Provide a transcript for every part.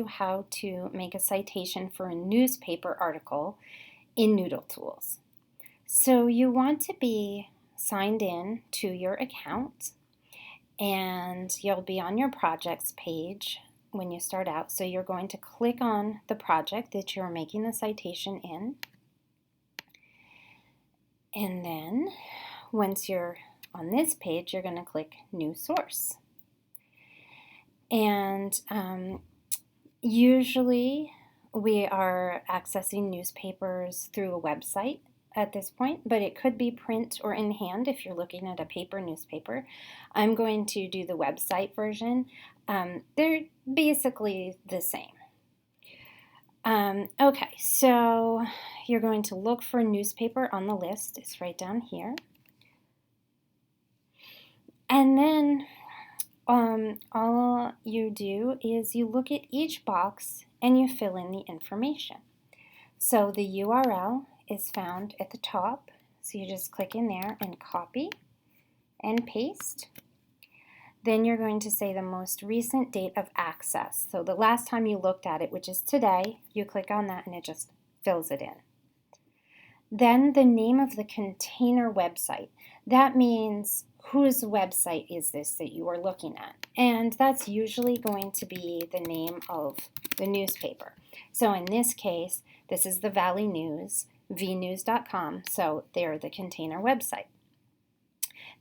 How to make a citation for a newspaper article in NoodleTools. So you want to be signed in to your account, and you'll be on your projects page when you start out. So you're going to click on the project that you're making the citation in, and then once you're on this page, you're going to click New Source. And usually we are accessing newspapers through a website at this point, but it could be print or in hand if you're looking at a paper newspaper. I'm going to do the website version. They're basically the same. Okay, so you're going to look for a newspaper on the list. It's right down here. And then all you do is you look at each box and you fill in the information. So the URL is found at the top, so you just click in there and copy and paste. Then you're going to say the most recent date of access. So the last time you looked at it, which is today, you click on that and it just fills it in. Then the name of the container website. That means whose website is this that you are looking at? And that's usually going to be the name of the newspaper. So in this case, this is the Valley News, vnews.com, so they're the container website.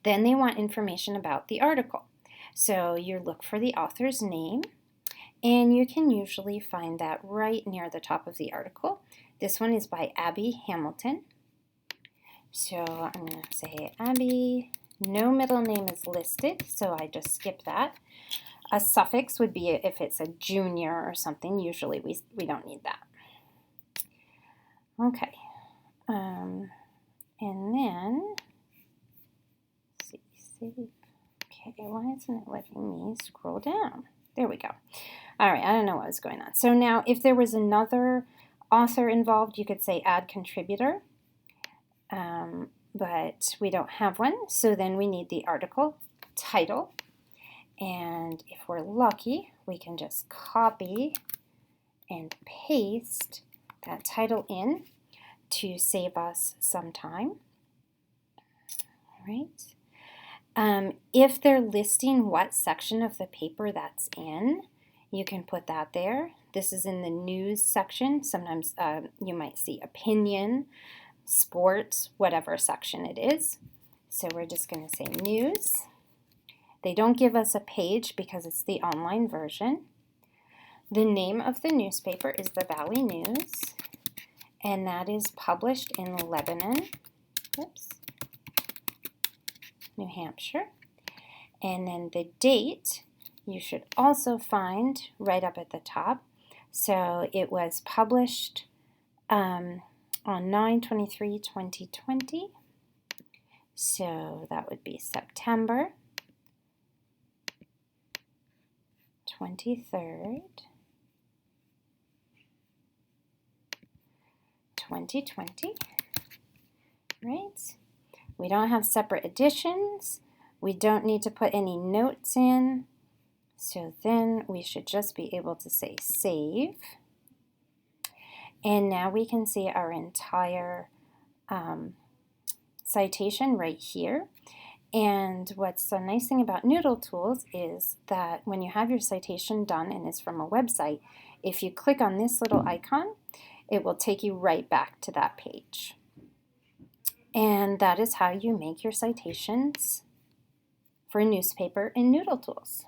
Then they want information about the article. So you look for the author's name, and you can usually find that right near the top of the article. This one is by Abby Hamilton. So I'm going to say Abby. No middle name is listed, so I just skip that. A suffix would be if it's a junior or something. Usually we don't need that. Okay. And then, let's see, save. Okay, why isn't it letting me scroll down? There we go. All right, I don't know what was going on. So now if there was another author involved, you could say add contributor. But we don't have one, so then we need the article title. And if we're lucky, we can just copy and paste that title in to save us some time. All right. If they're listing what section of the paper that's in, you can put that there. This is in the news section. Sometimes you might see opinion, sports, whatever section it is. So we're just going to say news. They don't give us a page because it's the online version. The name of the newspaper is the Valley News, and that is published in Lebanon, New Hampshire. And then the date you should also find right up at the top. So it was published on 9/23/2020, so that would be September 23rd, 2020, right? We don't have separate editions. We don't need to put any notes in, so then we should just be able to say save. And now we can see our entire citation right here. And what's the nice thing about NoodleTools is that when you have your citation done and it's from a website, if you click on this little icon, it will take you right back to that page. And that is how you make your citations for a newspaper in NoodleTools.